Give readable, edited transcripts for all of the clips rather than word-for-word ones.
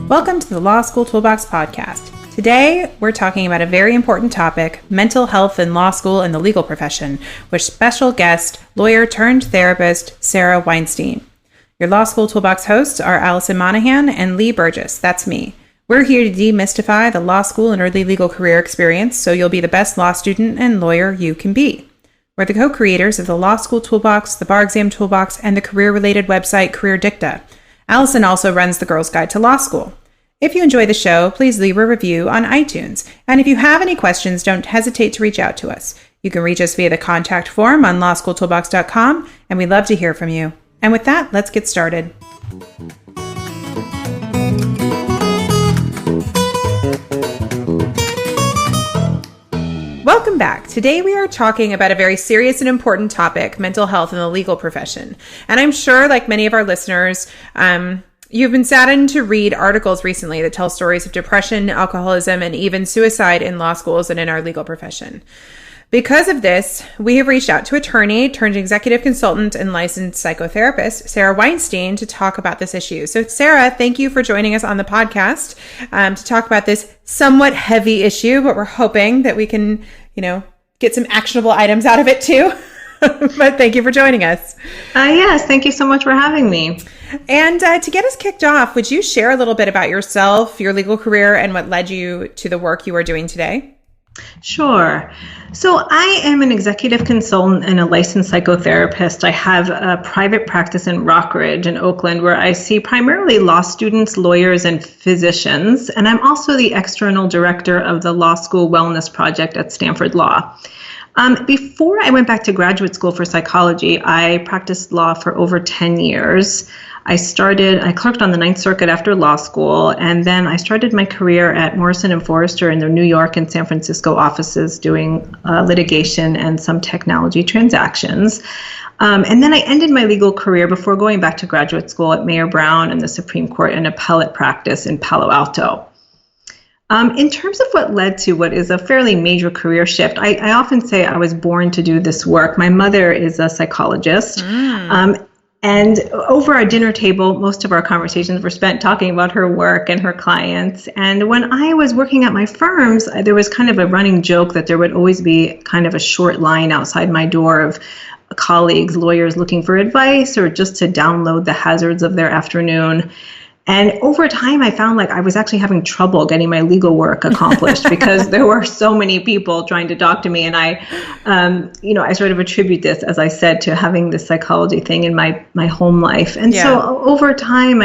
Welcome to the Law School Toolbox podcast. Today, we're talking about a very important topic, mental health in law school and the legal profession, with special guest, lawyer turned therapist, Sarah Weinstein. Your Law School Toolbox hosts are Alison Monahan and Lee Burgess. That's me. We're here to demystify the law school and early legal career experience so you'll be the best law student and lawyer you can be. We're the co-creators of the Law School Toolbox, the Bar Exam Toolbox, and the career-related website Career Dicta. Alison also runs the Girls Guide to Law School. If you enjoy the show, please leave a review on iTunes. And if you have any questions, don't hesitate to reach out to us. You can reach us via the contact form on lawschooltoolbox.com, and we'd love to hear from you. And with that, let's get started. Welcome back. Today we are talking about a very serious and important topic, mental health in the legal profession. And I'm sure, like many of our listeners, you've been saddened to read articles recently that tell stories of depression, alcoholism, and even suicide in law schools and in our legal profession. Because of this, we have reached out to attorney turned executive consultant and licensed psychotherapist, Sarah Weinstein, to talk about this issue. So Sarah, thank you for joining us on the podcast to talk about this somewhat heavy issue, but we're hoping that we can, get some actionable items out of it too. But thank you for joining us. Yes, thank you so much for having me. And to get us kicked off, would you share a little bit about yourself, your legal career, and what led you to the work you are doing today? Sure. So I am an executive consultant and a licensed psychotherapist. I have a private practice in Rockridge in Oakland where I see primarily law students, lawyers, and physicians. And I'm also the external director of the Law School Wellness Project at Stanford Law. Before I went back to graduate school for psychology, I practiced law for over 10 years. I clerked on the Ninth Circuit after law school, and then I started my career at Morrison & Foerster in their New York and San Francisco offices doing litigation and some technology transactions. And then I ended my legal career before going back to graduate school at Mayer Brown and the Supreme Court and appellate practice in Palo Alto. In terms of what led to what is a fairly major career shift, I often say I was born to do this work. My mother is a psychologist. And over our dinner table, most of our conversations were spent talking about her work and her clients. And when I was working at my firms, there was kind of a running joke that there would always be kind of a short line outside my door of colleagues, lawyers looking for advice or just to download the hazards of their afternoon. And over time, I found like I was actually having trouble getting my legal work accomplished because there were so many people trying to talk to me. And I sort of attribute this, as I said, to having this psychology thing in my home life. And so over time,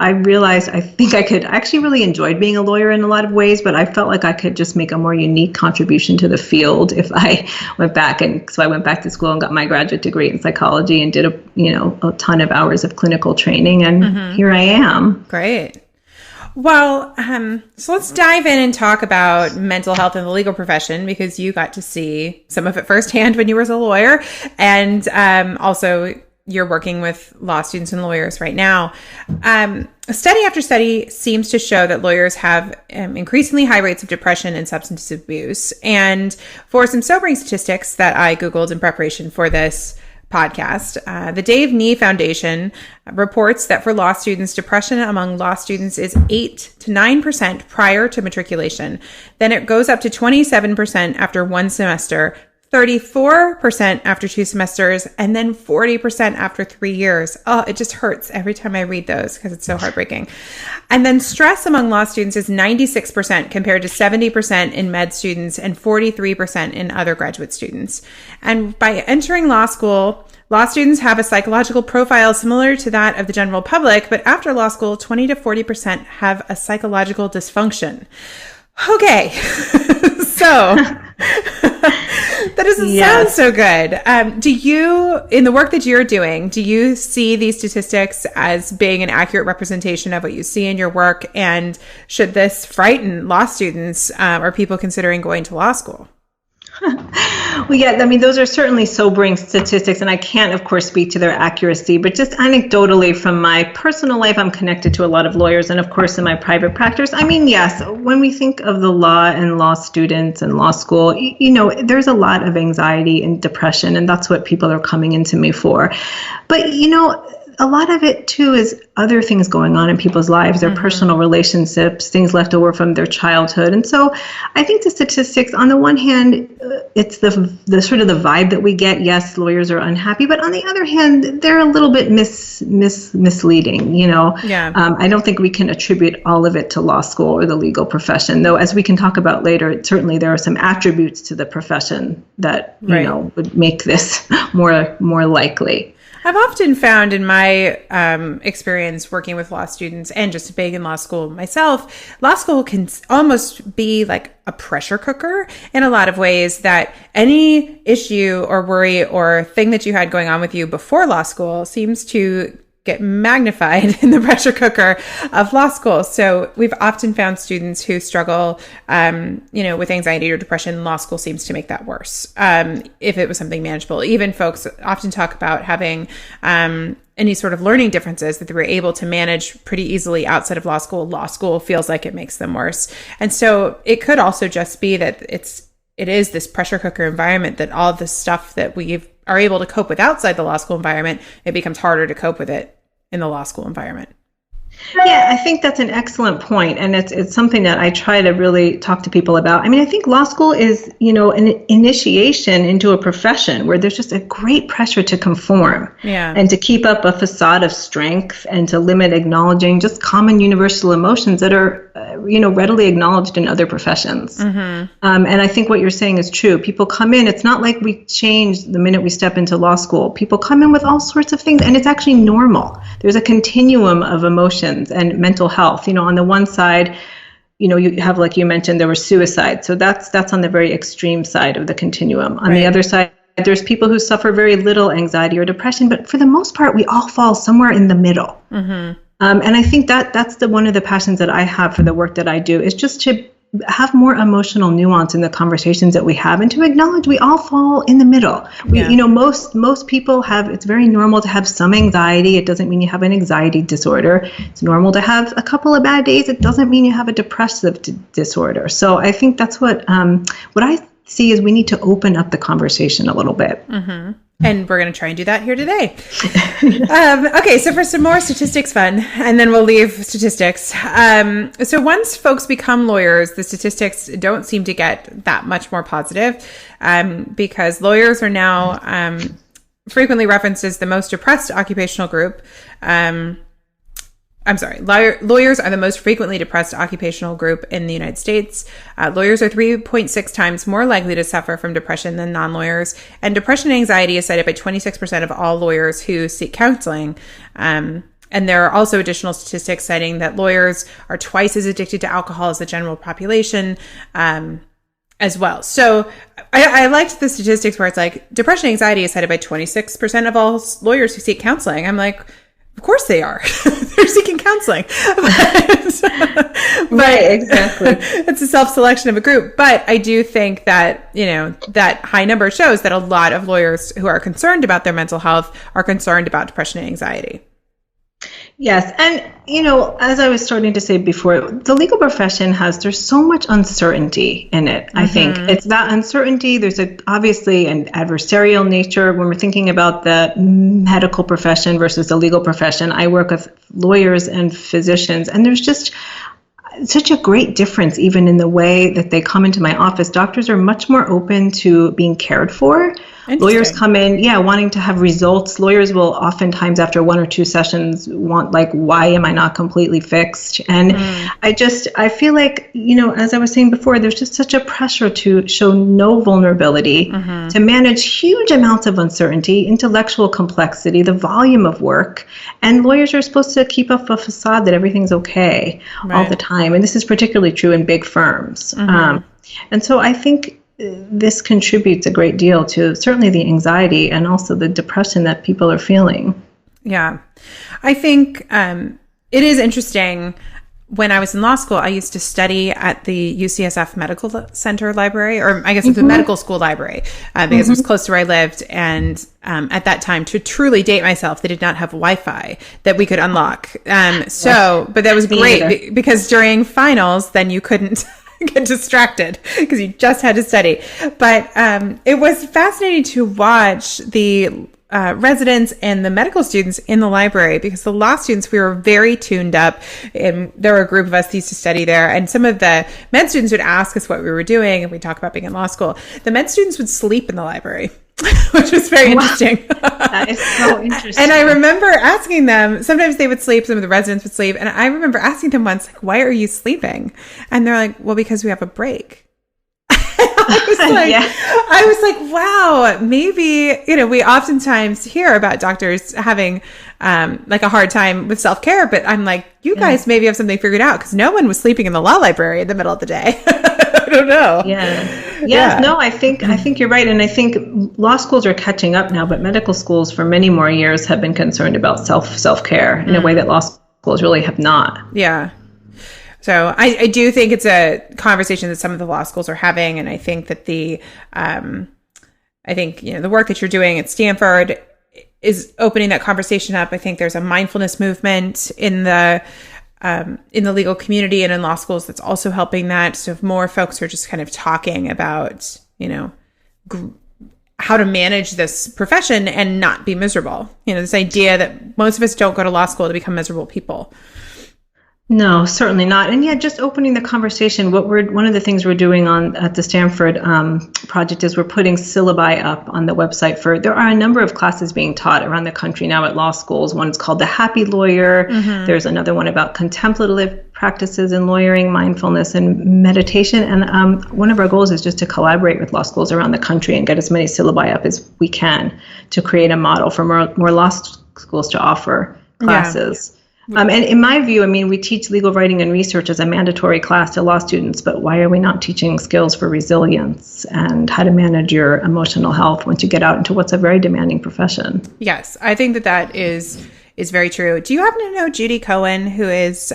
I realized I think I actually really enjoyed being a lawyer in a lot of ways, but I felt like I could just make a more unique contribution to the field if I went back. And so I went back to school and got my graduate degree in psychology and did a ton of hours of clinical training. And here I am. Great. Well, so let's dive in and talk about mental health in the legal profession because you got to see some of it firsthand when you were a lawyer, and also you're working with law students and lawyers right now. Study after study seems to show that lawyers have increasingly high rates of depression and substance abuse. And for some sobering statistics that I Googled in preparation for this podcast, the Dave Nee Foundation reports that for law students, depression among law students is 8 to 9% prior to matriculation. Then it goes up to 27% after one semester, 34% after 2 semesters, and then 40% after 3 years. Oh, it just hurts every time I read those because it's so heartbreaking. And then stress among law students is 96% compared to 70% in med students and 43% in other graduate students. And by entering law school, law students have a psychological profile similar to that of the general public, but after law school, 20 to 40% have a psychological dysfunction. Okay, so that doesn't sound so good. Do you, in the work that you're doing, do you see these statistics as being an accurate representation of what you see in your work? And should this frighten law students or people considering going to law school? Well, yeah, I mean, those are certainly sobering statistics, and I can't, of course, speak to their accuracy, but just anecdotally from my personal life, I'm connected to a lot of lawyers, and of course, in my private practice. I mean, yes, when we think of the law and law students and law school, there's a lot of anxiety and depression, and that's what people are coming into me for. But, a lot of it, too, is other things going on in people's lives, their personal relationships, things left over from their childhood. And so I think the statistics, on the one hand, it's the sort of the vibe that we get. Yes, lawyers are unhappy. But on the other hand, they're a little bit misleading, Yeah. I don't think we can attribute all of it to law school or the legal profession, though, as we can talk about later, certainly there are some attributes to the profession that, would make this more likely. I've often found in my experience working with law students and just being in law school myself, law school can almost be like a pressure cooker in a lot of ways, that any issue or worry or thing that you had going on with you before law school seems to get magnified in the pressure cooker of law school. So we've often found students who struggle, with anxiety or depression. Law school seems to make that worse. If it was something manageable, even folks often talk about having, any sort of learning differences that they were able to manage pretty easily outside of law school feels like it makes them worse. And so it could also just be that it is this pressure cooker environment, that all of the stuff that we are able to cope with outside the law school environment, it becomes harder to cope with it in the law school environment. Yeah, I think that's an excellent point, and it's something that I try to really talk to people about. I mean, I think law school is, an initiation into a profession where there's just a great pressure to conform, and to keep up a facade of strength, and to limit acknowledging just common universal emotions that are, readily acknowledged in other professions. And I think what you're saying is true. People come in, it's not like we change the minute we step into law school. People come in with all sorts of things, and it's actually normal. There's a continuum of emotions and mental health. On the one side, you have, like you mentioned, there was suicide. So that's on the very extreme side of the continuum. On the other side, there's people who suffer very little anxiety or depression, but for the most part, we all fall somewhere in the middle. And I think that's one of the passions that I have for the work that I do, is just to have more emotional nuance in the conversations that we have, and to acknowledge we all fall in the middle. Most people have, it's very normal to have some anxiety. It doesn't mean you have an anxiety disorder. It's normal to have a couple of bad days. It doesn't mean you have a depressive disorder. So I think that's what I see is we need to open up the conversation a little bit. And we're going to try and do that here today. Okay, so for some more statistics fun, and then we'll leave statistics. So once folks become lawyers, the statistics don't seem to get that much more positive, because lawyers are now frequently referenced as the most depressed occupational group. Lawyers are the most frequently depressed occupational group in the United States. Lawyers are 3.6 times more likely to suffer from depression than non-lawyers. And depression and anxiety is cited by 26% of all lawyers who seek counseling. And there are also additional statistics citing that lawyers are twice as addicted to alcohol as the general population, as well. So I liked the statistics where it's like depression and anxiety is cited by 26% of all lawyers who seek counseling. I'm like, of course they are. They're seeking counseling. Right, exactly. It's a self-selection of a group. But I do think that, that high number shows that a lot of lawyers who are concerned about their mental health are concerned about depression and anxiety. Yes. And, as I was starting to say before, the legal profession there's so much uncertainty in it. I think it's that uncertainty. There's obviously an adversarial nature when we're thinking about the medical profession versus the legal profession. I work with lawyers and physicians, and there's just such a great difference even in the way that they come into my office. Doctors are much more open to being cared for. Lawyers come in, wanting to have results. Lawyers will oftentimes, after one or two sessions, want why am I not completely fixed? And I feel like, as I was saying before, there's just such a pressure to show no vulnerability, to manage huge amounts of uncertainty, intellectual complexity, the volume of work. And lawyers are supposed to keep up a facade that everything's okay all the time. And this is particularly true in big firms. And so I think this contributes a great deal to certainly the anxiety and also the depression that people are feeling. Yeah. I think it is interesting when I was in law school, I used to study at the UCSF Medical Center Library, or I guess it's a medical school library, because it was close to where I lived. And at that time, to truly date myself, they did not have Wi-Fi that we could unlock. But that was great because during finals, then you couldn't get distracted because you just had to study. But it was fascinating to watch the residents and the medical students in the library, because the law students, we were very tuned up, and there were a group of us that used to study there, and some of the med students would ask us what we were doing, and we'd talk about being in law school. The med students would sleep in the library, which was very interesting. That is so interesting. And I remember asking them, sometimes they would sleep, some of the residents would sleep, and I remember asking them once, like, why are you sleeping? And they're like, well, because we have a break. I was like, wow, maybe, we oftentimes hear about doctors having like a hard time with self-care, but I'm like, you guys maybe have something figured out, because no one was sleeping in the law library in the middle of the day. I don't know. Yeah. No, I think you're right. And I think law schools are catching up now, but medical schools for many more years have been concerned about self-care in a way that law schools really have not. Yeah. So I do think it's a conversation that some of the law schools are having, and I think that the work that you're doing at Stanford is opening that conversation up. I think there's a mindfulness movement in the legal community and in law schools that's also helping that. So if more folks are just kind of talking about how to manage this profession and not be miserable. This idea that most of us don't go to law school to become miserable people. No, certainly not. And just opening the conversation. One of the things we're doing at the Stanford project is we're putting syllabi up on the website there are a number of classes being taught around the country now at law schools. One's called The Happy Lawyer. There's another one about contemplative practices in lawyering, mindfulness, and meditation. And one of our goals is just to collaborate with law schools around the country and get as many syllabi up as we can to create a model for more law schools to offer classes. Yeah. And in my view, we teach legal writing and research as a mandatory class to law students, but why are we not teaching skills for resilience and how to manage your emotional health once you get out into what's a very demanding profession? Yes, I think that is very true. Do you happen to know Judy Cohen, who is,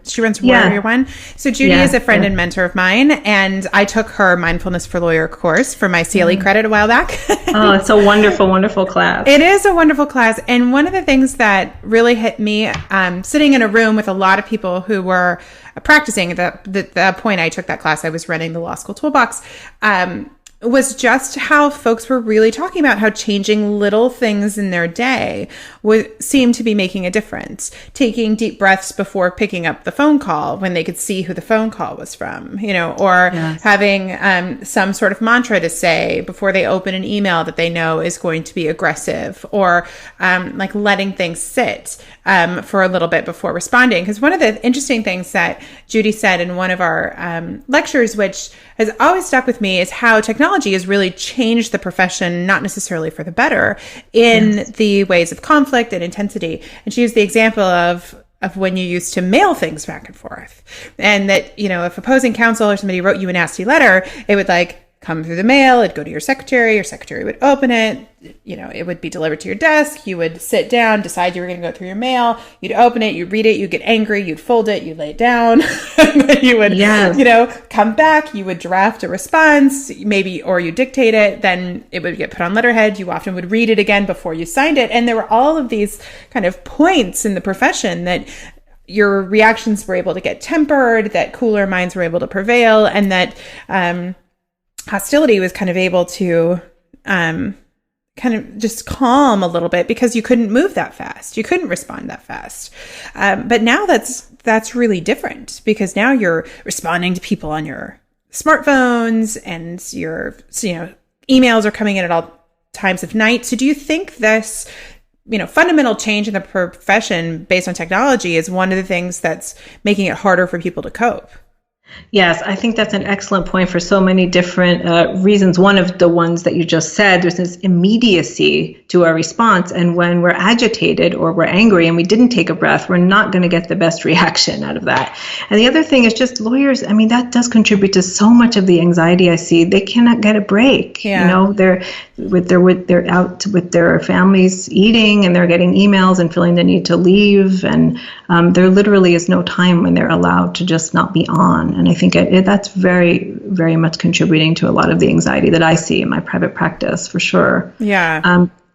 she runs Warrior One? So Judy is a friend and mentor of mine, and I took her Mindfulness for Lawyer course for my CLE credit a while back. Oh, it's a wonderful, wonderful class. It is a wonderful class. And one of the things that really hit me, sitting in a room with a lot of people who were practicing at the point I took that class, I was running the Law School Toolbox, was just how folks were really talking about how changing little things in their day would seem to be making a difference. Taking deep breaths before picking up the phone call when they could see who the phone call was from, or having some sort of mantra to say before they open an email that they know is going to be aggressive, or like letting things sit for a little bit before responding. Because one of the interesting things that Judy said in one of our lectures, which has always stuck with me, is how technology has really changed the profession, not necessarily for the better, in the ways of conflict and intensity. And she used the example of when you used to mail things back and forth. And that, if opposing counsel or somebody wrote you a nasty letter, it would come through the mail, it'd go to your secretary would open it, it would be delivered to your desk, you would sit down, decide you were going to go through your mail, you'd open it, you'd read it, you'd get angry, you'd fold it, you'd lay it down, and then you would, come back, you would draft a response, or you dictate it, then it would get put on letterhead, you often would read it again before you signed it, and there were all of these kind of points in the profession that your reactions were able to get tempered, that cooler minds were able to prevail, and that, hostility was kind of able to kind of just calm a little bit because you couldn't move that fast. You couldn't respond that fast. But now that's really different, because now you're responding to people on your smartphones, and your emails are coming in at all times of night. So do you think this fundamental change in the profession based on technology is one of the things that's making it harder for people to cope? Yes, I think that's an excellent point for so many different reasons. One of the ones that you just said, there's this immediacy to our response. And when we're agitated or we're angry and we didn't take a breath, we're not going to get the best reaction out of that. And the other thing is just lawyers. I mean, that does contribute to so much of the anxiety I see. They cannot get a break. Yeah. You know, they're out with their families eating, and they're getting emails and feeling the need to leave. And there literally is no time when they're allowed to just not be on. And I think that's very, very much contributing to a lot of the anxiety that I see in my private practice, for sure. Yeah.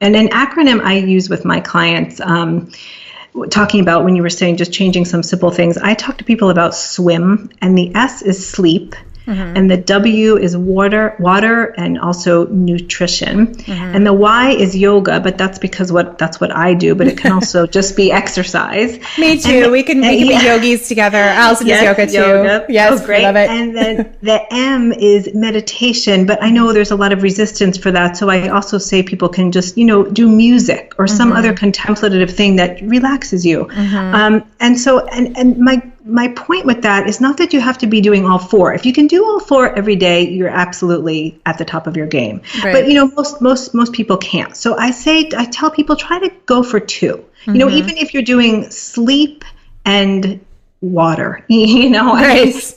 And an acronym I use with my clients, talking about when you were saying just changing some simple things, I talk to people about swim, and the S is sleep. Mm-hmm. And the W is water and also nutrition. Mm-hmm. And the Y is yoga, but that's because that's what I do, but it can also just be exercise. Me too. We can be yogis together. Alison does yoga too. Yes, great. Love it. And then the M is meditation, but I know there's a lot of resistance for that. So I also say people can just, do music or some other contemplative thing that relaxes you. Mm-hmm. And my point with that is not that you have to be doing all four. If you can do all four every day, you're absolutely at the top of your game. Right. But most people can't. So I tell people, try to go for two. Mm-hmm. Even if you're doing sleep and water, right.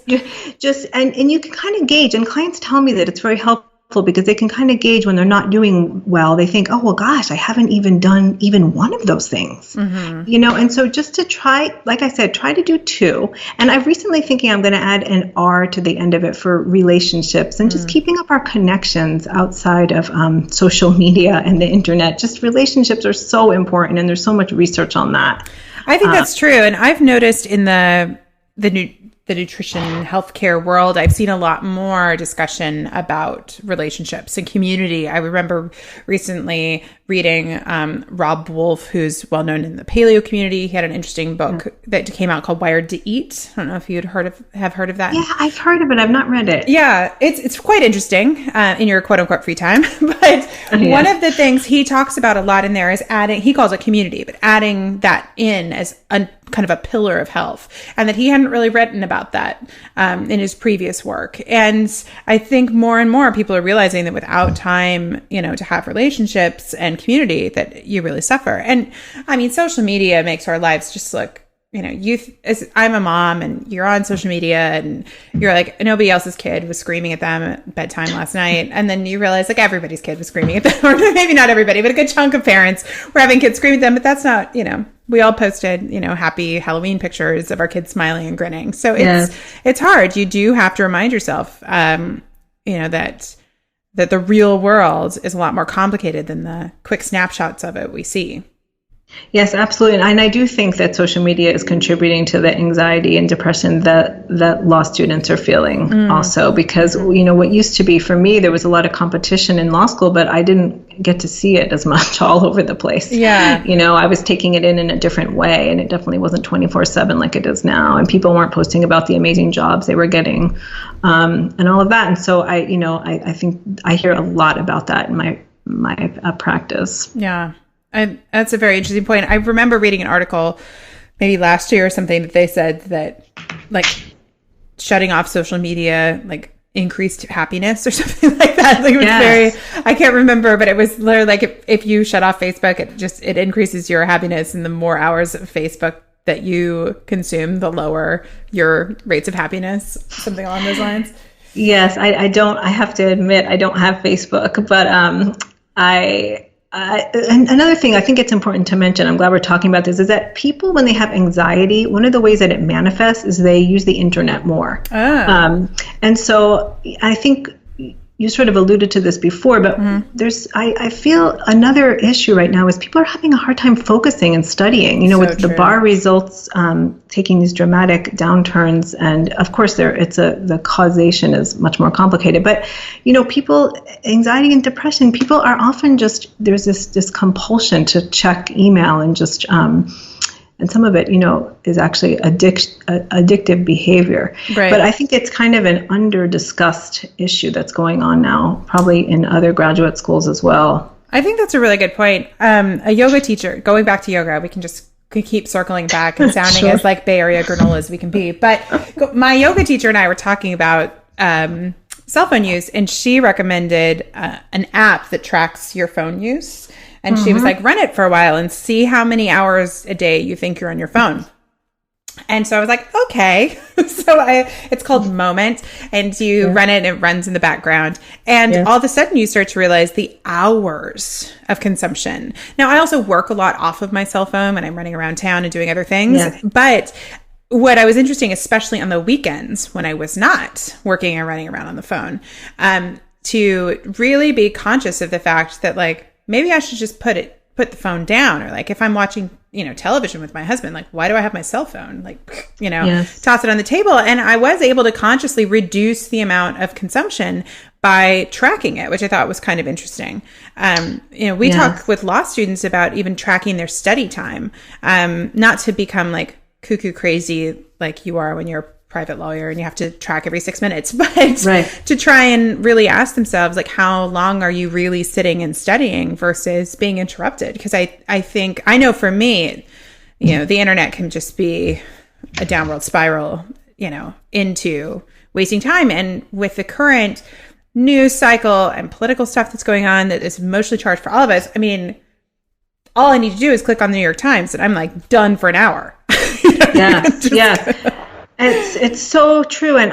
And you can kind of gauge, and clients tell me that it's very helpful because they can kind of gauge when they're not doing well. They think, oh, well, gosh, I haven't even done even one of those things, and so just to try, like I said, try to do two. And I'm recently thinking I'm going to add an R to the end of it for relationships and just keeping up our connections outside of social media and the internet. Just relationships are so important, and there's so much research on that. I think that's true. And I've noticed in the nutrition healthcare world, I've seen a lot more discussion about relationships and community. I remember recently reading Rob Wolf, who's well known in the paleo community. He had an interesting book that came out called Wired to Eat. I don't know if you'd have heard of that. Yeah, I've heard of it. I've not read it. Yeah, it's quite interesting in your quote unquote free time. But one of the things he talks about a lot in there is adding, he calls it community, but adding that in as a kind of a pillar of health, and that he hadn't really written about that in his previous work. And I think more and more people are realizing that without time, to have relationships and community, that you really suffer. And I mean, social media makes our lives just look, I'm a mom, and you're on social media and you're like, nobody else's kid was screaming at them at bedtime last night. And then you realize like everybody's kid was screaming at them, or maybe not everybody, but a good chunk of parents were having kids scream at them. But that's not, we all posted, happy Halloween pictures of our kids smiling and grinning. So it's hard. You do have to remind yourself, that the real world is a lot more complicated than the quick snapshots of it we see. Yes, absolutely. And I do think that social media is contributing to the anxiety and depression that law students are feeling also, because, what used to be for me, there was a lot of competition in law school, but I didn't get to see it as much all over the place. Yeah. I was taking it in a different way, and it definitely wasn't 24/7 like it is now. And people weren't posting about the amazing jobs they were getting and all of that. And so I think I hear a lot about that in my practice. Yeah. That's a very interesting point. I remember reading an article maybe last year or something that they said that like shutting off social media like increased happiness or something like that. Like it was very, I can't remember, but it was literally like if you shut off Facebook, it increases your happiness, and the more hours of Facebook that you consume, the lower your rates of happiness, something along those lines. Yes, I have to admit, I don't have Facebook, but and another thing I think it's important to mention, I'm glad we're talking about this, is that people, when they have anxiety, one of the ways that it manifests is they use the internet more. And so I think you sort of alluded to this before, but I feel another issue right now is people are having a hard time focusing and studying, with the bar results taking these dramatic downturns. And of course the causation is much more complicated, but people, anxiety and depression, people are often there's this compulsion to check email and just, and some of it, is actually addictive behavior. Right. But I think it's kind of an under-discussed issue that's going on now, probably in other graduate schools as well. I think that's a really good point. A yoga teacher, going back to yoga, we can just could keep circling back and sounding Sure. as like Bay Area granola as we can be. But my yoga teacher and I were talking about cell phone use, and she recommended an app that tracks your phone use. And she was like, run it for a while and see how many hours a day you think you're on your phone. And so I was like, okay. So it's called Moment, and you run it and it runs in the background. And all of a sudden you start to realize the hours of consumption. Now, I also work a lot off of my cell phone when I'm running around town and doing other things. Yeah. But what I was interesting, especially on the weekends when I was not working and running around on the phone, to really be conscious of the fact that like, maybe I should just put the phone down, or like if I'm watching, television with my husband, like, why do I have my cell phone? Like, toss it on the table. And I was able to consciously reduce the amount of consumption by tracking it, which I thought was kind of interesting. We talk with law students about even tracking their study time, not to become like cuckoo crazy like you are when you're a private lawyer and you have to track every 6 minutes, but to try and really ask themselves, like, how long are you really sitting and studying versus being interrupted? Because I know for me, the internet can just be a downward spiral, into wasting time. And with the current news cycle and political stuff that's going on that is emotionally charged for all of us, I mean, all I need to do is click on the New York Times and I'm like done for an hour. It's so true. And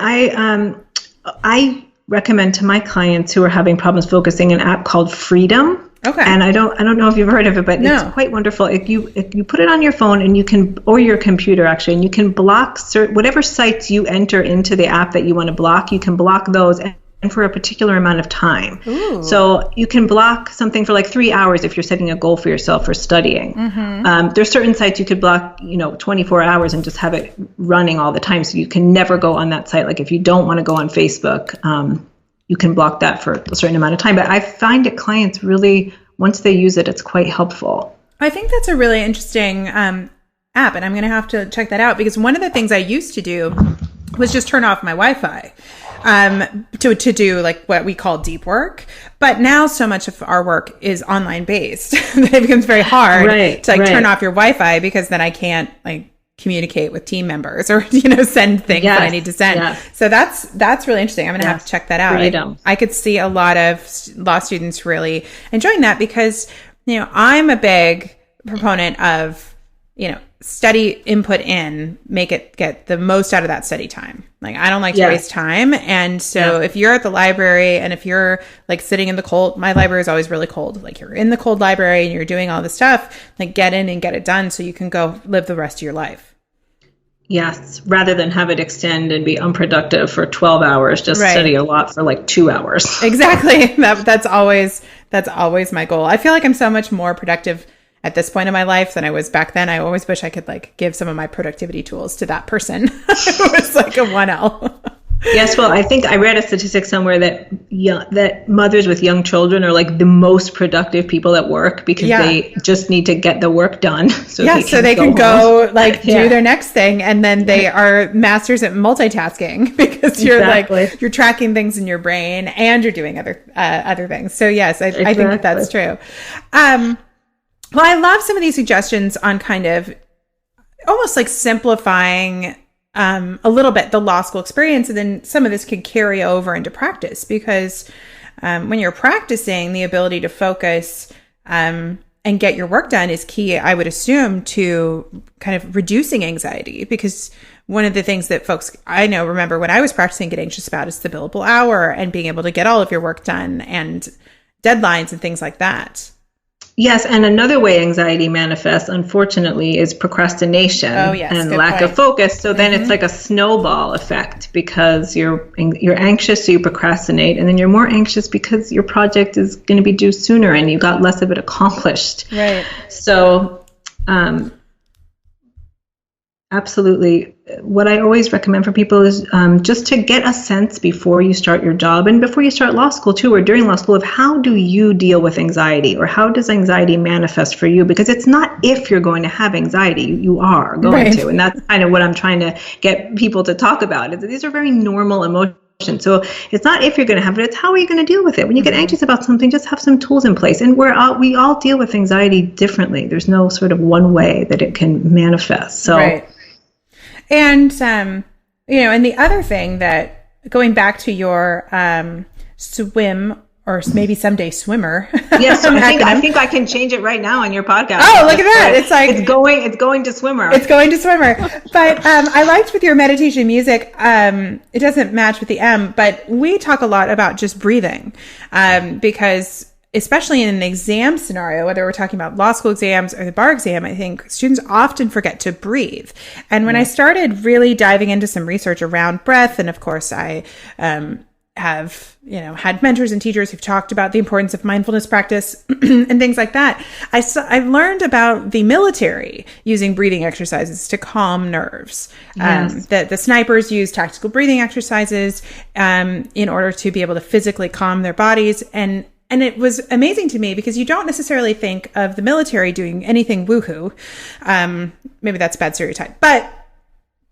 I recommend to my clients who are having problems focusing an app called Freedom. Okay. And I don't know if you've heard of it, but it's quite wonderful. If you put it on your phone and you can, or your computer actually, and you can block whatever sites you enter into the app that you want to block, you can block those and for a particular amount of time. Ooh. So you can block something for like 3 hours if you're setting a goal for yourself for studying. There's certain sites you could block, 24 hours and just have it running all the time. So you can never go on that site. Like if you don't want to go on Facebook, you can block that for a certain amount of time. But I find that clients really, once they use it, it's quite helpful. I think that's a really interesting app, and I'm going to have to check that out, because one of the things I used to do was just turn off my Wi-Fi. To do like what we call deep work. But now so much of our work is online based that it becomes very hard to turn off your Wi-Fi, because then I can't like communicate with team members or, send things that I need to send. Yes. So that's really interesting. I'm going to have to check that out. I could see a lot of law students really enjoying that, because, I'm a big proponent of, study input in, make it get the most out of that study time. Like, I don't like to waste time. And so if you're at the library and if you're like sitting in the cold, my library is always really cold. Like you're in the cold library and you're doing all this stuff, like get in and get it done so you can go live the rest of your life. Yes. Rather than have it extend and be unproductive for 12 hours, just study a lot for like 2 hours. Exactly. That's always my goal. I feel like I'm so much more productive at this point in my life than I was back then. I always wish I could like give some of my productivity tools to that person. It was like a 1L. Yes, well, I think I read a statistic somewhere that mothers with young children are like the most productive people at work, because they just need to get the work done. So they can go like do their next thing, and then they are masters at multitasking, because you're tracking things in your brain and you're doing other things. So yes, I think that's true. Well, I love some of these suggestions on kind of almost like simplifying a little bit the law school experience, and then some of this can carry over into practice, because when you're practicing, the ability to focus and get your work done is key, I would assume, to kind of reducing anxiety, because one of the things that folks I know remember when I was practicing get anxious about is the billable hour and being able to get all of your work done and deadlines and things like that. Yes, and another way anxiety manifests, unfortunately, is procrastination and lack of focus. So then it's like a snowball effect, because you're anxious, so you procrastinate, and then you're more anxious because your project is going to be due sooner and you got less of it accomplished. Right. So, absolutely. What I always recommend for people is just to get a sense before you start your job and before you start law school too, or during law school, of how do you deal with anxiety, or how does anxiety manifest for you? Because it's not if you're going to have anxiety, you are going to. And that's kind of what I'm trying to get people to talk about. These are very normal emotions So it's not if you're going to have it, it's how are you going to deal with it. When you get anxious about something, just have some tools in place. And we all deal with anxiety differently. There's no sort of one way that it can manifest. So, right. And, and the other thing that, going back to your swim, or maybe someday swimmer. Yes, I think I can change it right now on your podcast. Oh, look at that. It's like it's going to swimmer. It's going to swimmer. But I liked with your meditation music, it doesn't match with the M, but we talk a lot about just breathing. Because especially in an exam scenario, whether we're talking about law school exams or the bar exam, I think students often forget to breathe. And when I started really diving into some research around breath, and of course I have, had mentors and teachers who've talked about the importance of mindfulness practice and things like that. I learned about the military using breathing exercises to calm nerves. Yes. The snipers use tactical breathing exercises in order to be able to physically calm their bodies. And it was amazing to me because you don't necessarily think of the military doing anything woohoo. Maybe that's a bad stereotype, but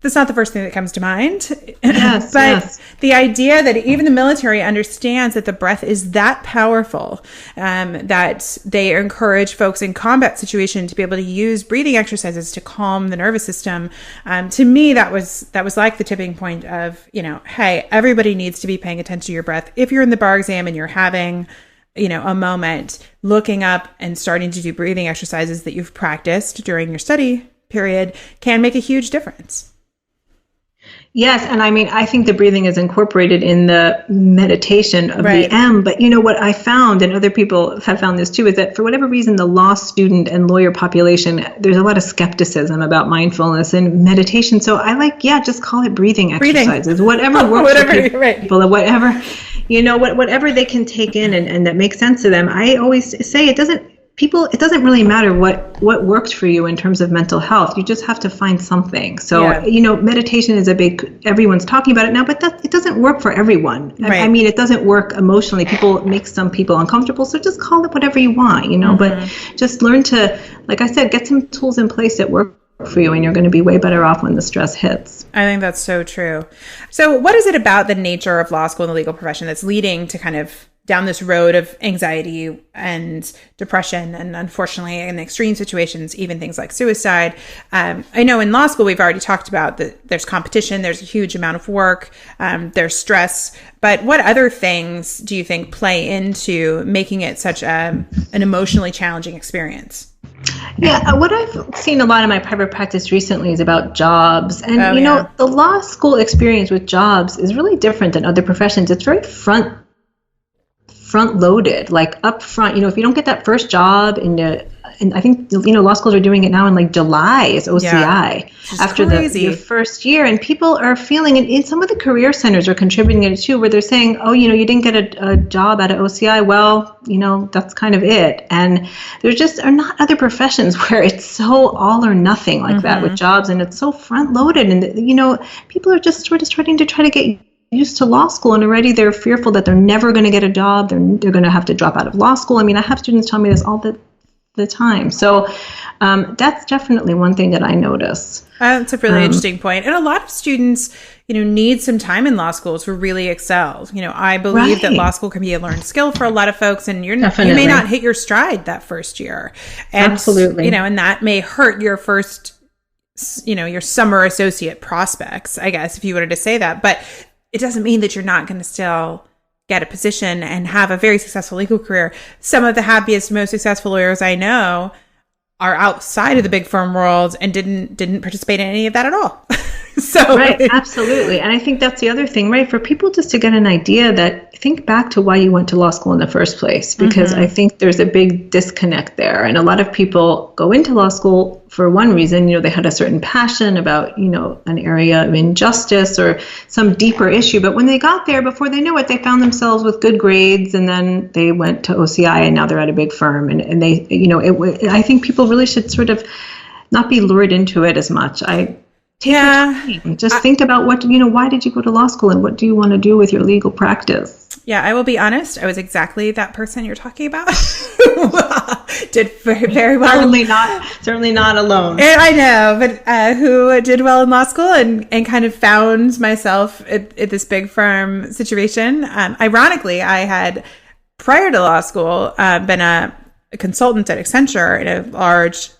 that's not the first thing that comes to mind. Yes, but the idea that even the military understands that the breath is that powerful, that they encourage folks in combat situations to be able to use breathing exercises to calm the nervous system. To me, that was like the tipping point of, hey, everybody needs to be paying attention to your breath. If you're in the bar exam and you're having a moment, looking up and starting to do breathing exercises that you've practiced during your study period can make a huge difference. Yes, and I think the breathing is incorporated in the meditation of the M, but what I found, and other people have found this too, is that for whatever reason, the law student and lawyer population, there's a lot of skepticism about mindfulness and meditation. So I just call it breathing exercises, whatever works for people, whatever they can take in and that makes sense to them. I always say it doesn't really matter what works for you in terms of mental health. You just have to find something. So, meditation is everyone's talking about it now, but it doesn't work for everyone. Right. It doesn't work emotionally. Makes some people uncomfortable. So just call it whatever you want, but just learn to, like I said, get some tools in place that work for you, and you're going to be way better off when the stress hits. I think that's so true. So what is it about the nature of law school and the legal profession that's leading to kind of down this road of anxiety and depression, and unfortunately in extreme situations, even things like suicide? I know in law school, we've already talked about that there's competition, there's a huge amount of work, there's stress, but what other things do you think play into making it such an emotionally challenging experience? Yeah, what I've seen a lot in my private practice recently is about jobs. And, the law school experience with jobs is really different than other professions. It's very front loaded, like up front. If you don't get that first job and I think law schools are doing it now in like July is OCI after the first year, and people are feeling it. In some of the career centers are contributing it too, where they're saying, oh, you didn't get a job out of OCI. Well, that's kind of it. And there just are not other professions where it's so all or nothing like that with jobs, and it's so front loaded, and people are just sort of starting to try to get used to law school, and already they're fearful that they're never going to get a job. They're going to have to drop out of law school. I have students tell me this all the time. So that's definitely one thing that I notice. That's a really interesting point. And a lot of students, need some time in law school to really excel. I believe that law school can be a learned skill for a lot of folks, and you may not hit your stride that first year. And, absolutely. And that may hurt your first, your summer associate prospects, I guess, if you wanted to say that. But it doesn't mean that you're not going to still get a position and have a very successful legal career. Some of the happiest, most successful lawyers I know are outside of the big firm world and didn't participate in any of that at all. So right, absolutely. And I think that's the other thing, right? For people just to get an idea that think back to why you went to law school in the first place, because I think there's a big disconnect there. And a lot of people go into law school for one reason, they had a certain passion about, an area of injustice or some deeper issue. But when they got there, before they knew it, they found themselves with good grades, and then they went to OCI, and now they're at a big firm. And they, I think people really should sort of not be lured into it as much. Take your time. Just think about why did you go to law school, and what do you want to do with your legal practice? Yeah, I will be honest. I was exactly that person you're talking about. Did very well. Certainly not alone. And I know, but who did well in law school and kind of found myself at this big firm situation. Ironically, I had, prior to law school, been a consultant at Accenture in a large,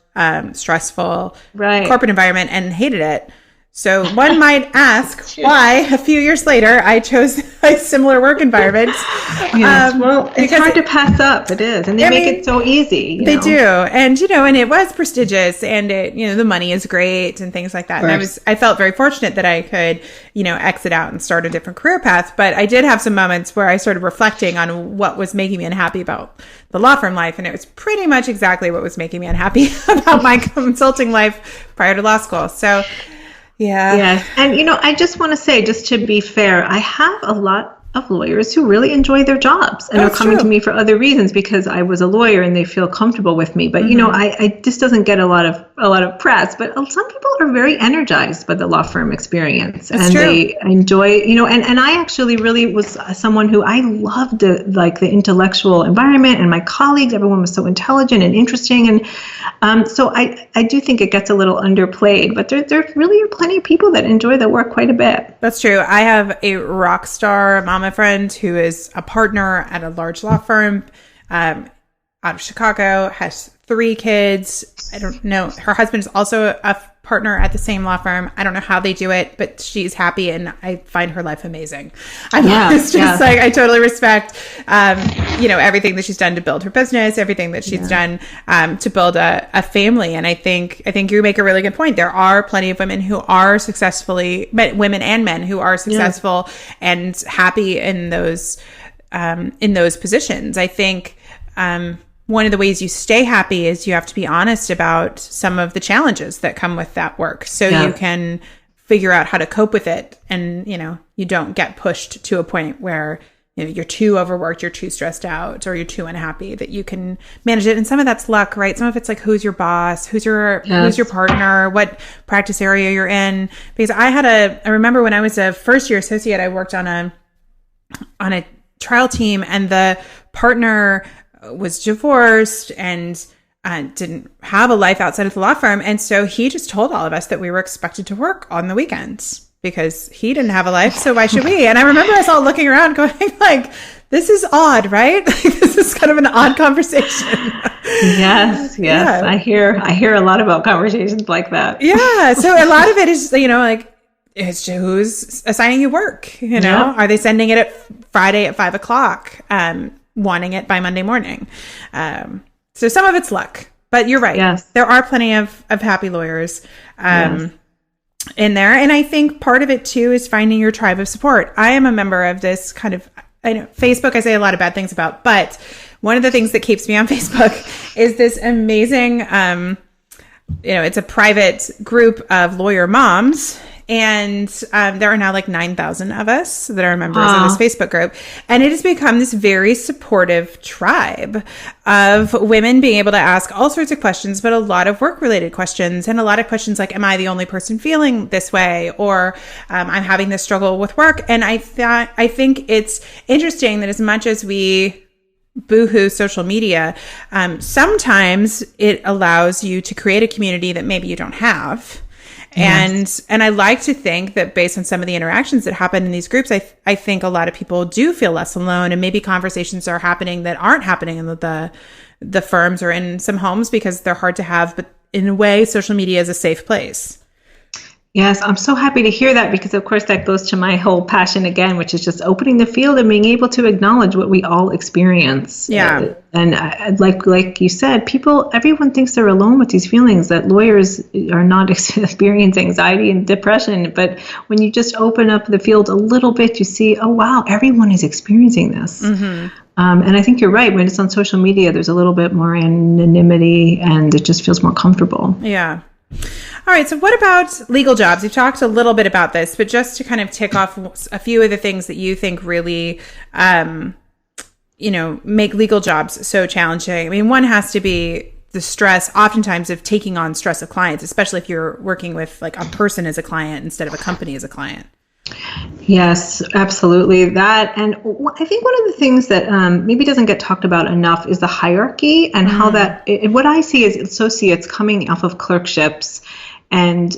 stressful corporate environment and hated it. So one might ask why a few years later I chose a similar work environment. Yes, well, it's hard to pass up. It is, and they make it so easy. They do, and and it was prestigious, and the money is great and things like that. And I felt very fortunate that I could exit out and start a different career path. But I did have some moments where I started reflecting on what was making me unhappy about the law firm life, and it was pretty much exactly what was making me unhappy about my consulting life prior to law school. So. Yeah. Yes. And, I just want to say, just to be fair, I have a lot of lawyers who really enjoy their jobs and are coming to me for other reasons because I was a lawyer and they feel comfortable with me. But, I this doesn't get a lot of press, but some people are very energized by the law firm experience. That's true. They enjoy, and I actually really was someone who I loved the intellectual environment and my colleagues. Everyone was so intelligent and interesting. And so I do think it gets a little underplayed, but there really are plenty of people that enjoy the work quite a bit. That's true. I have a rock star mama friend who is a partner at a large law firm out of Chicago, has 3 kids. I don't know. Her husband is also a partner at the same law firm. I don't know how they do it, but she's happy and I find her life amazing. I totally respect, everything that she's done to build her business, everything that she's done to build a family. And I think you make a really good point. There are plenty of women who are women and men who are successful and happy in those positions. I think, one of the ways you stay happy is you have to be honest about some of the challenges that come with that work. So you can figure out how to cope with it. And, you don't get pushed to a point where you're too overworked, you're too stressed out, or you're too unhappy, that you can manage it. And some of that's luck, right? Some of it's like, who's your boss? Who's your partner? What practice area you're in? Because I remember when I was a first year associate, I worked on a trial team, and the partner was divorced and didn't have a life outside of the law firm. And so he just told all of us that we were expected to work on the weekends because he didn't have a life. So why should we? And I remember us all looking around going like, this is odd, right? This is kind of an odd conversation. Yes. Yeah. I hear a lot about conversations like that. Yeah. So a lot of it is, it's who's assigning you work, Are they sending it at Friday at 5:00? Wanting it by Monday morning. So some of it's luck, but you're right. Yes. There are plenty of happy lawyers in there. And I think part of it too is finding your tribe of support. I am a member of this kind of, I know Facebook I say a lot of bad things about, but one of the things that keeps me on Facebook is this amazing, it's a private group of lawyer moms. And there are now like 9,000 of us that are members of this Facebook group. And it has become this very supportive tribe of women being able to ask all sorts of questions, but a lot of work-related questions and a lot of questions like, am I the only person feeling this way? Or I'm having this struggle with work. And I think it's interesting that as much as we boohoo social media, sometimes it allows you to create a community that maybe you don't have. Yes. And I like to think that based on some of the interactions that happen in these groups, I think a lot of people do feel less alone, and maybe conversations are happening that aren't happening in the firms or in some homes because they're hard to have. But in a way, social media is a safe place. Yes, I'm so happy to hear that because, of course, that goes to my whole passion again, which is just opening the field and being able to acknowledge what we all experience. Yeah. And like you said, everyone thinks they're alone with these feelings, that lawyers are not experiencing anxiety and depression. But when you just open up the field a little bit, you see, oh, wow, everyone is experiencing this. Mm-hmm. And I think you're right. When it's on social media, there's a little bit more anonymity and it just feels more comfortable. Yeah. All right. So what about legal jobs? You've talked a little bit about this, but just to kind of tick off a few of the things that you think really, make legal jobs so challenging. I mean, one has to be the stress oftentimes of taking on stress of clients, especially if you're working with like a person as a client instead of a company as a client. Yes, absolutely. That, and I think one of the things that maybe doesn't get talked about enough is the hierarchy and how what I see is associates coming off of clerkships and,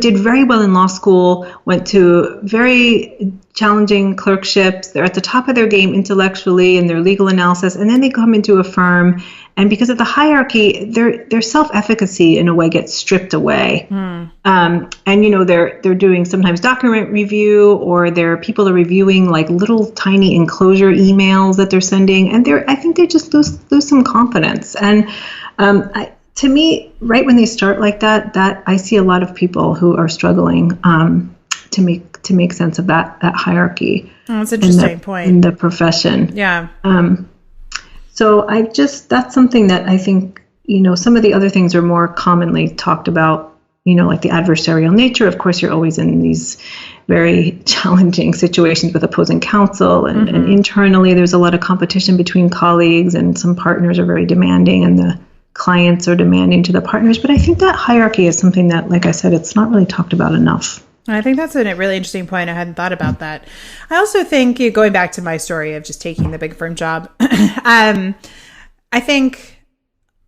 did very well in law school, went to very challenging clerkships. They're at the top of their game intellectually in their legal analysis, and then they come into a firm. And because of the hierarchy, their self-efficacy in a way gets stripped away. They're doing sometimes document review, or people are reviewing like little tiny enclosure emails that they're sending, and I think they just lose some confidence. And to me, right when they start like that I see a lot of people who are struggling to make sense of that hierarchy. Oh, that's an interesting point in the profession. Yeah. So that's something that I think, some of the other things are more commonly talked about, like the adversarial nature. Of course, you're always in these very challenging situations with opposing counsel, and internally there's a lot of competition between colleagues, and some partners are very demanding and the clients are demanding to the partners. But I think that hierarchy is something that, like I said, it's not really talked about enough. I think that's a really interesting point. I hadn't thought about that. I also think, going back to my story of just taking the big firm job, I think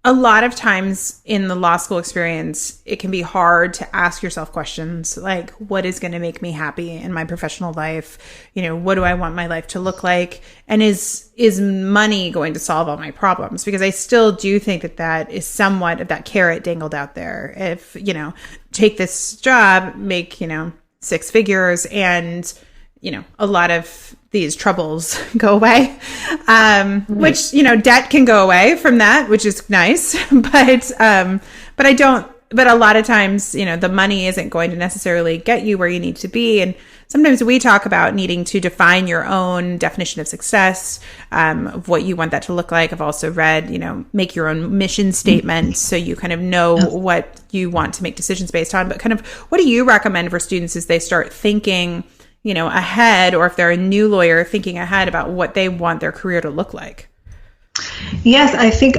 a lot of times in the law school experience, it can be hard to ask yourself questions like, what is going to make me happy in my professional life? What do I want my life to look like? And is money going to solve all my problems? Because I still do think that is somewhat of that carrot dangled out there. If, take this job, make, 6 figures, and, a lot of these troubles go away, which, debt can go away from that, which is nice. But a lot of times, the money isn't going to necessarily get you where you need to be. And sometimes we talk about needing to define your own definition of success, of what you want that to look like. I've also read, make your own mission statement so you kind of know what you want to make decisions based on. But kind of what do you recommend for students as they start thinking, ahead, or if they're a new lawyer thinking ahead about what they want their career to look like? Yes, I think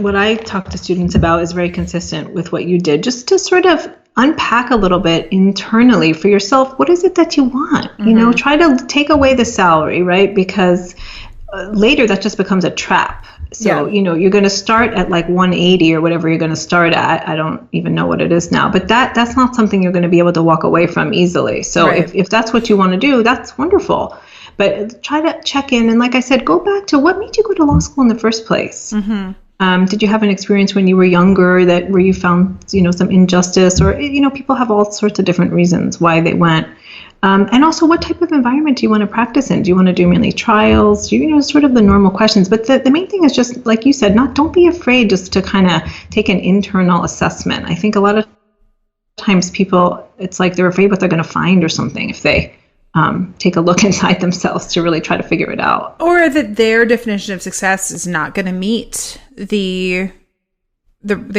what I talk to students about is very consistent with what you did, just to sort of unpack a little bit internally for yourself. What is it that you want? Try to take away the salary, right? Because later that just becomes a trap. So, you're going to start at like 180 or whatever you're going to start at. I don't even know what it is now, but that's not something you're going to be able to walk away from easily. So if that's what you want to do, that's wonderful. But try to check in. And like I said, go back to what made you go to law school in the first place. Did you have an experience when you were younger where you found, some injustice, or, people have all sorts of different reasons why they went. And also, what type of environment do you want to practice in? Do you want to do mainly trials? Sort of the normal questions. But the main thing is just, like you said, don't be afraid just to kind of take an internal assessment. I think a lot of times people, it's like they're afraid what they're going to find or something if they take a look inside themselves to really try to figure it out. Or that their definition of success is not going to meet the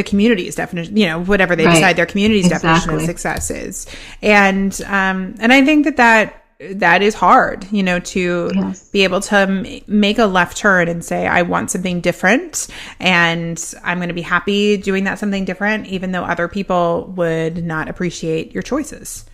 community's definition, whatever they decide their community's definition of success is. And I think that is hard, to be able to make a left turn and say, I want something different, and I'm going to be happy doing that something different, even though other people would not appreciate your choices.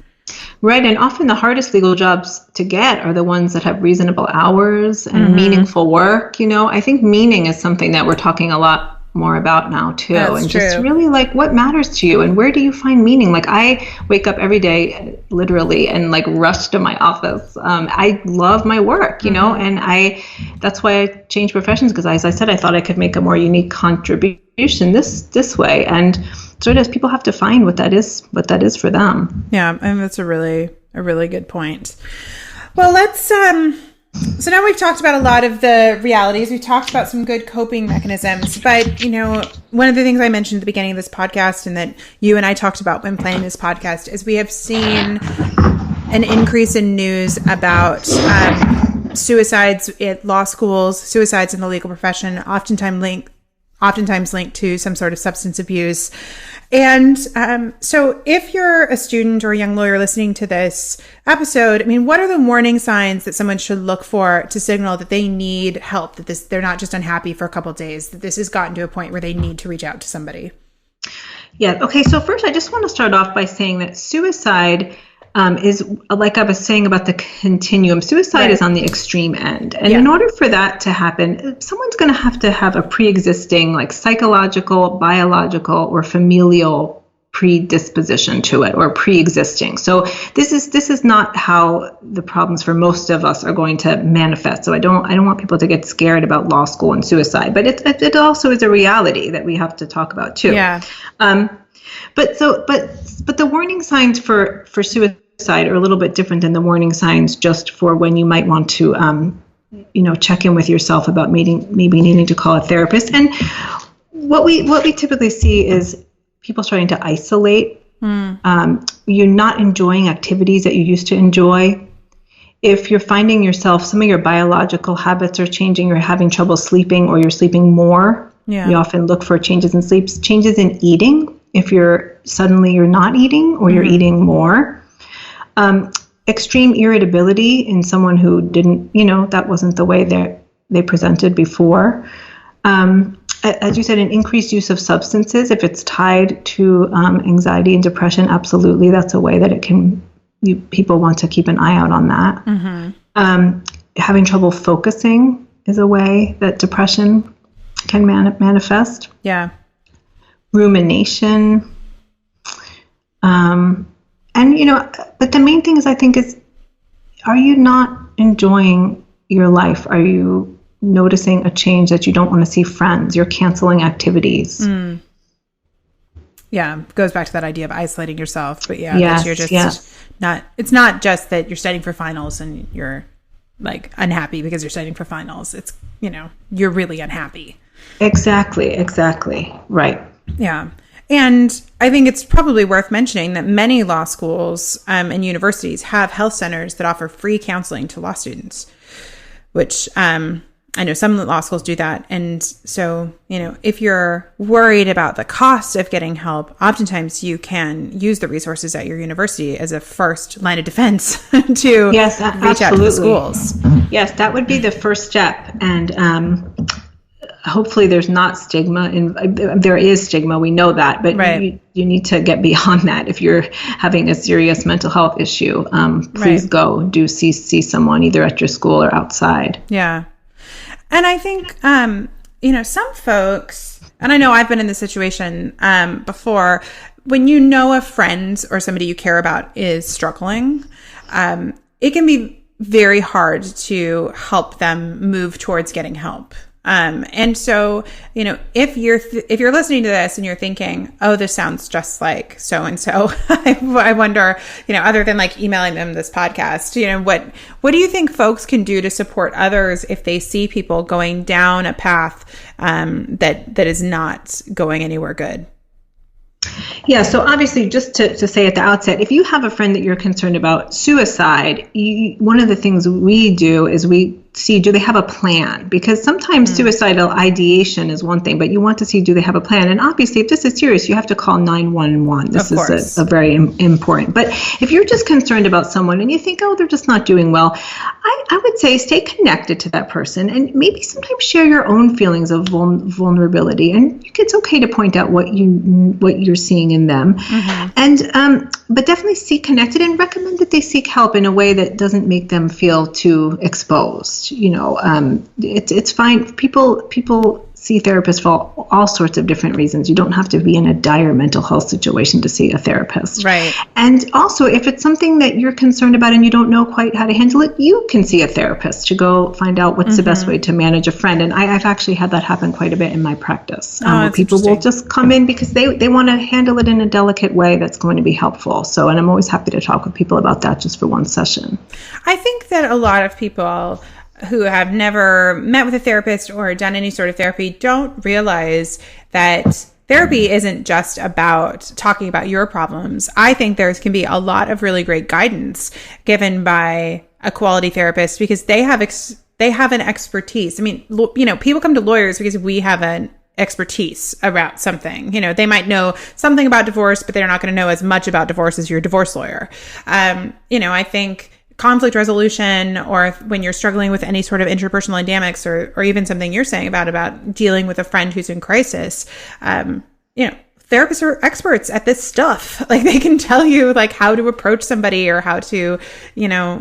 Right. And often the hardest legal jobs to get are the ones that have reasonable hours and meaningful work. I think meaning is something that we're talking a lot more about now too. That's and true. Just really like what matters to you and where do you find meaning? Like I wake up every day literally and like rush to my office. I love my work, and that's why I changed professions, because as I said, I thought I could make a more unique contribution this way. And sort of people have to find what that is for them. Yeah, and that's a really good point. Well, let's so now we've talked about a lot of the realities. We've talked about some good coping mechanisms, but one of the things I mentioned at the beginning of this podcast, and that you and I talked about when planning this podcast, is we have seen an increase in news about suicides at law schools, suicides in the legal profession, oftentimes linked to some sort of substance abuse. And so if you're a student or a young lawyer listening to this episode, what are the warning signs that someone should look for to signal that they need help, that they're not just unhappy for a couple of days, that this has gotten to a point where they need to reach out to somebody? Yeah. Okay. So first, I just want to start off by saying that suicide is like I was saying about the continuum. Suicide is on the extreme end. And in order for that to happen, someone's going to have a pre-existing, like psychological, biological, or familial predisposition to it, or pre-existing. So this is not how the problems for most of us are going to manifest. So I don't want people to get scared about law school and suicide, but it also is a reality that we have to talk about too. Yeah. But the warning signs for suicide are a little bit different than the warning signs just for when you might want to check in with yourself about maybe needing to call a therapist. And what we typically see is people starting to isolate. You're not enjoying activities that you used to enjoy. If you're finding yourself, some of your biological habits are changing, you're having trouble sleeping, or you're sleeping more. You often look for changes in sleep, changes in eating. If you're not eating, or you're eating more. Extreme irritability in someone who didn't, that wasn't the way they presented before. As you said, an increased use of substances, if it's tied to anxiety and depression, absolutely, that's a way that people want to keep an eye out on that. Having trouble focusing is a way that depression can manifest. Yeah. Rumination. But the main thing is, are you not enjoying your life? Are you noticing a change that you don't want to see friends? You're canceling activities. Yeah, goes back to that idea of isolating yourself. But that you're just not. It's not just that you're studying for finals and you're like unhappy because you're studying for finals. It's you're really unhappy. Exactly. Right. Yeah. And I think it's probably worth mentioning that many law schools and universities have health centers that offer free counseling to law students, which I know some law schools do that. And so, if you're worried about the cost of getting help, oftentimes you can use the resources at your university as a first line of defense to reach out to the schools. Yes, that would be the first step. And hopefully there's not stigma. There is stigma, we know that, but you need to get beyond that. If you're having a serious mental health issue, please do see someone either at your school or outside. Yeah. And I think, some folks, and I know I've been in this situation before, when a friend or somebody you care about is struggling, it can be very hard to help them move towards getting help. And so, if you're listening to this and you're thinking, oh, this sounds just like so-and-so, I wonder, other than like emailing them this podcast, what do you think folks can do to support others if they see people going down a path, that is not going anywhere good? Yeah, so obviously, just to say at the outset, if you have a friend that you're concerned about suicide, one of the things we do is we see, do they have a plan? Because sometimes suicidal ideation is one thing, but you want to see, do they have a plan? And obviously, if this is serious, you have to call 911. This is a very important. But if you're just concerned about someone and you think, oh, they're just not doing well, I would say stay connected to that person and maybe sometimes share your own feelings of vulnerability. And it's okay to point out what you're seeing in them. And but definitely stay connected and recommend that they seek help in a way that doesn't make them feel too exposed. It's fine. People see therapists for all sorts of different reasons. You don't have to be in a dire mental health situation to see a therapist. Right. And also, if it's something that you're concerned about and you don't know quite how to handle it, you can see a therapist to go find out what's the best way to manage a friend. And I've actually had that happen quite a bit in my practice. People will just come in because they want to handle it in a delicate way that's going to be helpful. So, and I'm always happy to talk with people about that just for one session. I think that a lot of people who have never met with a therapist or done any sort of therapy don't realize that therapy isn't just about talking about your problems. I think there can be a lot of really great guidance given by a quality therapist because they have an expertise. I mean, people come to lawyers because we have an expertise about something. They might know something about divorce, but they're not going to know as much about divorce as your divorce lawyer. I think conflict resolution, or when you're struggling with any sort of interpersonal dynamics, or even something you're saying about dealing with a friend who's in crisis, therapists are experts at this stuff. Like they can tell you like how to approach somebody or how to,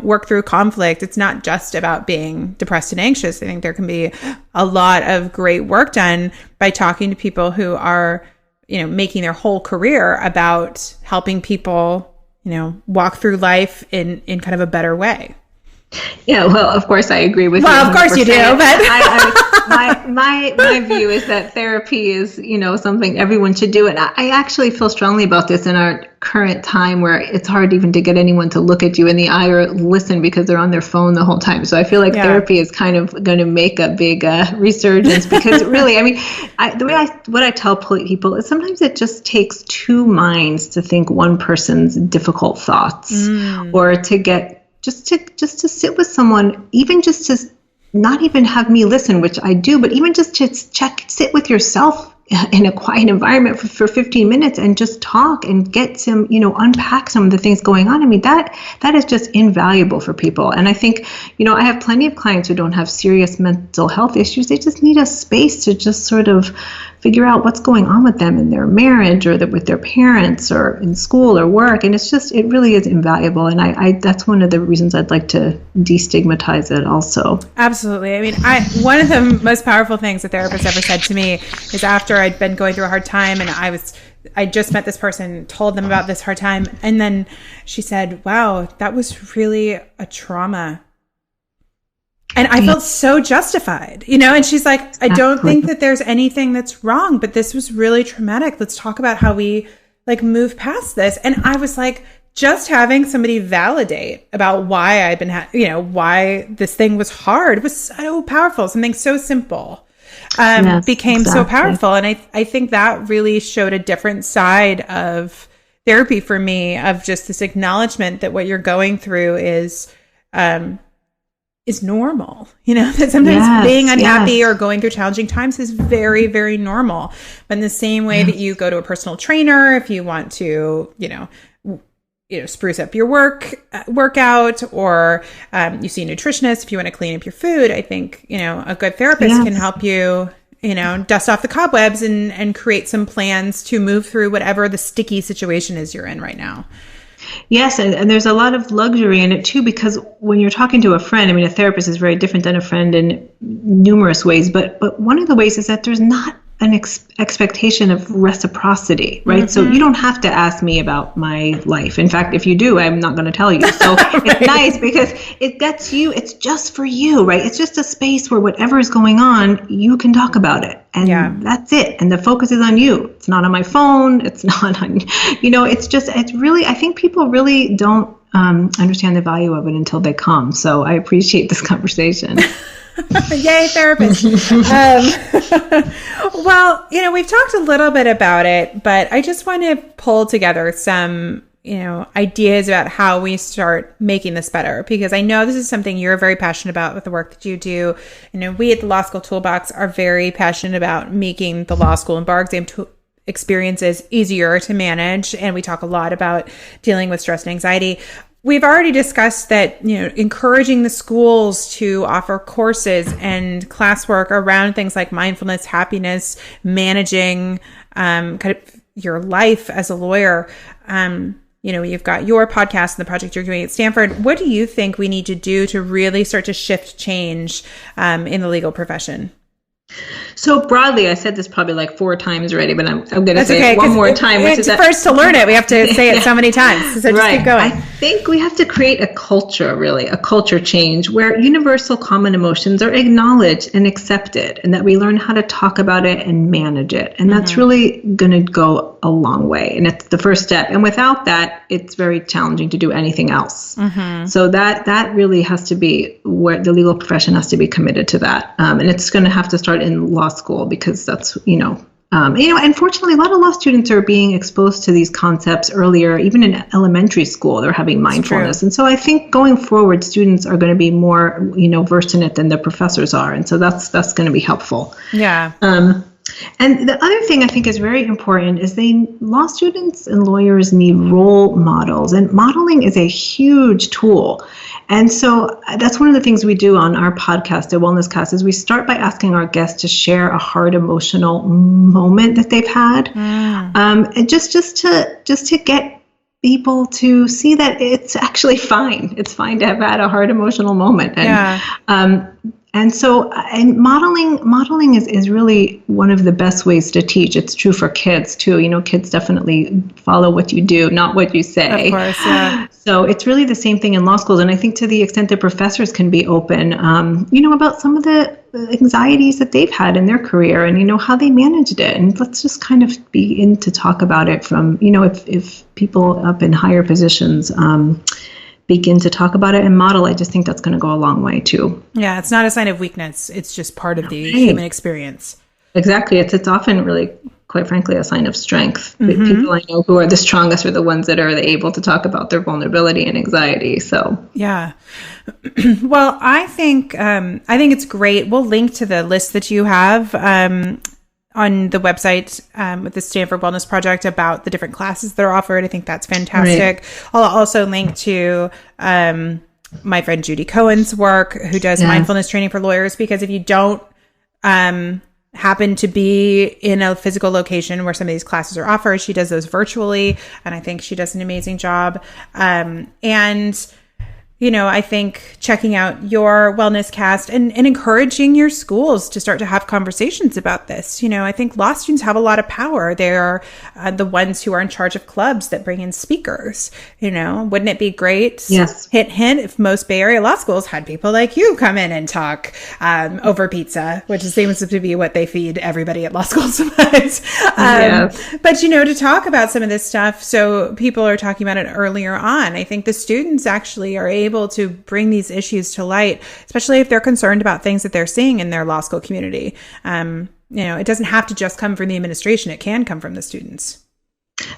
work through conflict. It's not just about being depressed and anxious. I think there can be a lot of great work done by talking to people who are, making their whole career about helping people, walk through life in kind of a better way. Yeah, well, of course I agree with you. Well, of course you do, but my view is that therapy is, something everyone should do. And I actually feel strongly about this in our current time where it's hard even to get anyone to look at you in the eye or listen because they're on their phone the whole time. So I feel like therapy is kind of going to make a big resurgence because really, what I tell people is sometimes it just takes two minds to think one person's difficult thoughts or to get just to sit with someone, even just to not even have me listen, which I do, but even just to sit with yourself in a quiet environment for 15 minutes and just talk and get some, unpack some of the things going on. I mean, that is just invaluable for people. And I think, I have plenty of clients who don't have serious mental health issues. They just need a space to just sort of figure out what's going on with them in their marriage or with their parents or in school or work. And it really is invaluable. And I that's one of the reasons I'd like to destigmatize it also. Absolutely. I mean, one of the most powerful things a therapist ever said to me is after I'd been going through a hard time and I just met this person, told them about this hard time. And then she said, wow, that was really a trauma. And I felt so justified, and she's like, I don't think that there's anything that's wrong, but this was really traumatic. Let's talk about how we like move past this. And I was like, just having somebody validate about why I've been, why this thing was hard was so powerful. Something so simple became so powerful. And I think that really showed a different side of therapy for me, of just this acknowledgement that what you're going through is normal, that sometimes being unhappy or going through challenging times is very, very normal. But in the same way that you go to a personal trainer, if you want to, spruce up your workout, or you see a nutritionist if you want to clean up your food, I think, a good therapist can help you, dust off the cobwebs and create some plans to move through whatever the sticky situation is you're in right now. Yes, and there's a lot of luxury in it too, because when you're talking to a friend, a therapist is very different than a friend in numerous ways, but one of the ways is that there's not an expectation of reciprocity, right? So you don't have to ask me about my life. In fact, if you do, I'm not going to tell you. So it's nice because it gets you, it's just for you, right? It's just a space where whatever is going on, you can talk about it. And that's it. And the focus is on you. It's not on my phone. It's not on, it's really, I think people really don't understand the value of it until they come. So I appreciate this conversation. Yay, therapist. Well, we've talked a little bit about it, but I just want to pull together some, ideas about how we start making this better, because I know this is something you're very passionate about with the work that you do. We at the Law School Toolbox are very passionate about making the law school and bar exam experiences easier to manage. And we talk a lot about dealing with stress and anxiety. We've already discussed that, encouraging the schools to offer courses and classwork around things like mindfulness, happiness, managing kind of your life as a lawyer. You've got your podcast and the project you're doing at Stanford. What do you think we need to do to really start to shift change in the legal profession? So broadly, I said this probably like 4 times already, but I'm going to say it one more time. Which is first to learn it. We have to say it so many times. So just keep going. I think we have to create a culture, really, a culture change where universal common emotions are acknowledged and accepted, and that we learn how to talk about it and manage it. And that's really going to go a long way. And it's the first step. And without that, it's very challenging to do anything else. So that really has to be where the legal profession has to be committed to that. And it's going to have to start in law school, because that's, unfortunately, a lot of law students are being exposed to these concepts earlier, even in elementary school, they're having mindfulness. And so I think going forward, students are going to be more, versed in it than the professors are. And so that's going to be helpful. Yeah. And the other thing I think is very important is law students and lawyers need role models, and modeling is a huge tool. And so that's one of the things we do on our podcast, the Wellness Cast, is we start by asking our guests to share a hard emotional moment that they've had, and just to get people to see that it's actually fine. It's fine to have had a hard emotional moment. And so modeling is really one of the best ways to teach. It's true for kids too. You know, kids definitely follow what you do, not what you say. Of course, yeah. So it's really the same thing in law schools. And I think to the extent that professors can be open, about some of the anxieties that they've had in their career and, how they managed it. And let's just kind of begin to talk about it from, if people up in higher positions begin to talk about it and model, I just think that's going to go a long way too. Yeah, it's not a sign of weakness. It's just part of the human experience. Exactly. It's often really, quite frankly, a sign of strength. The people I know who are the strongest are the ones that are able to talk about their vulnerability and anxiety. So yeah. Well, I think it's great. We'll link to the list that you have on the website with the Stanford Wellness Project about the different classes that are offered. I think that's fantastic. Right. I'll also link to my friend Judy Cohen's work, who does mindfulness training for lawyers, because if you don't happen to be in a physical location where some of these classes are offered, she does those virtually, and I think she does an amazing job. I think checking out your Wellness Cast and encouraging your schools to start to have conversations about this. I think law students have a lot of power. They're the ones who are in charge of clubs that bring in speakers. Wouldn't it be great? Yes. Hint, if most Bay Area law schools had people like you come in and talk over pizza, which seems to be what they feed everybody at law schools. But, to talk about some of this stuff, so people are talking about it earlier on. I think the students actually are able to bring these issues to light, especially if they're concerned about things that they're seeing in their law school community. It doesn't have to just come from the administration. It can come from the students.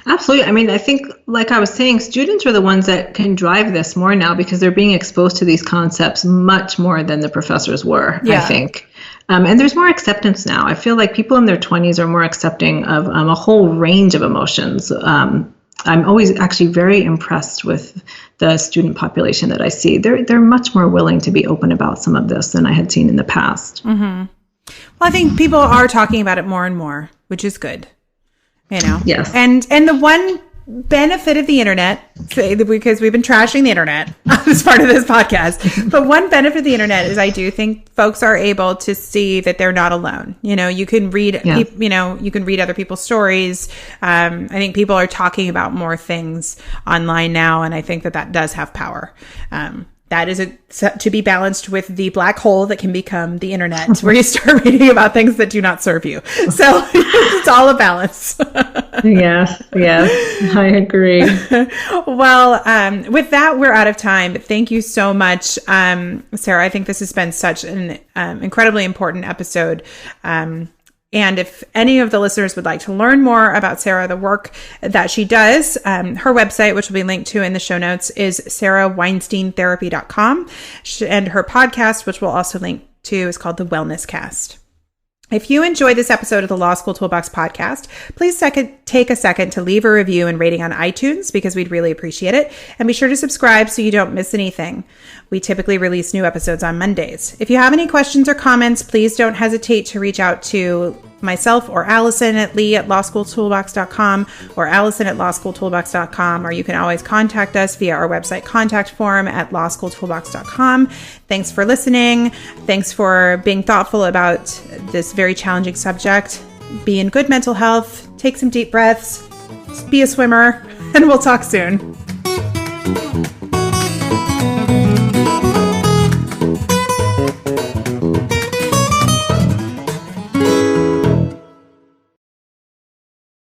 Absolutely. I mean, I think, like I was saying, students are the ones that can drive this more now because they're being exposed to these concepts much more than the professors were, I think. And there's more acceptance now. I feel like people in their 20s are more accepting of a whole range of emotions. I'm always actually very impressed with the student population that I see. They're much more willing to be open about some of this than I had seen in the past. Mm-hmm. Well, I think people are talking about it more and more, which is good. Yes. And the one benefit of the internet, because we've been trashing the internet as part of this podcast, but one benefit of the internet is I do think folks are able to see that they're not alone. You can read, you can read other people's stories. I think people are talking about more things online now, and I think that does have power. That is to be balanced with the black hole that can become the internet, where you start reading about things that do not serve you. So it's all a balance. Yes, I agree. Well, with that, we're out of time. Thank you so much, Sarah. I think this has been such an incredibly important episode. And if any of the listeners would like to learn more about Sarah, the work that she does, her website, which will be linked to in the show notes, is sarahweinsteintherapy.com. And her podcast, which we'll also link to, is called The Wellness Cast. If you enjoyed this episode of the Law School Toolbox podcast, please take a second to leave a review and rating on iTunes, because we'd really appreciate it. And be sure to subscribe so you don't miss anything. We typically release new episodes on Mondays. If you have any questions or comments, please don't hesitate to reach out to myself or Alison at Lee at lawschooltoolbox.com or Alison at lawschooltoolbox.com, or you can always contact us via our website contact form at lawschooltoolbox.com. Thanks for listening. Thanks for being thoughtful about this very challenging subject. Be in good mental health. Take some deep breaths. Be a swimmer, and we'll talk soon.